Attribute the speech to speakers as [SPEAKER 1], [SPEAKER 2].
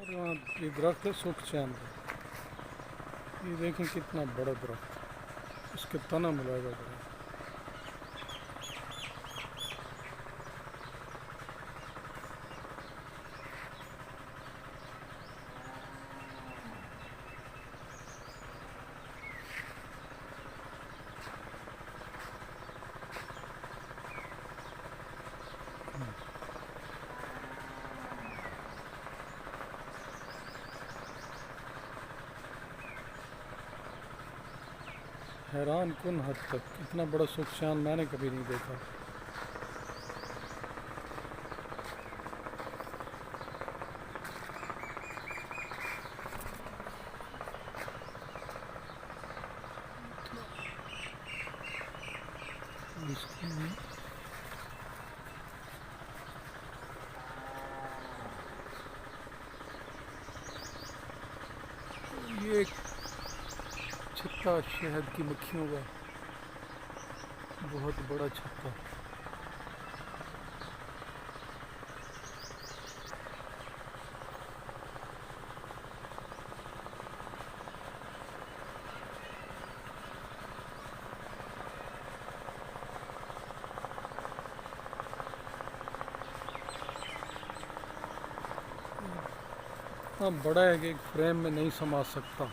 [SPEAKER 1] और वहाँ ये दरख्त है सुख चैन का। ये देखें कितना बड़ा दरख्त, इसके तना मिलाएगा करें। हैरान कुन हद तक इतना बड़ा सुखशान मैंने कभी नहीं देखा। ये एक छत्ता शहद की मक्खियों का बहुत बड़ा छत्ता। इतना बड़ा है कि एक फ्रेम में नहीं समा सकता।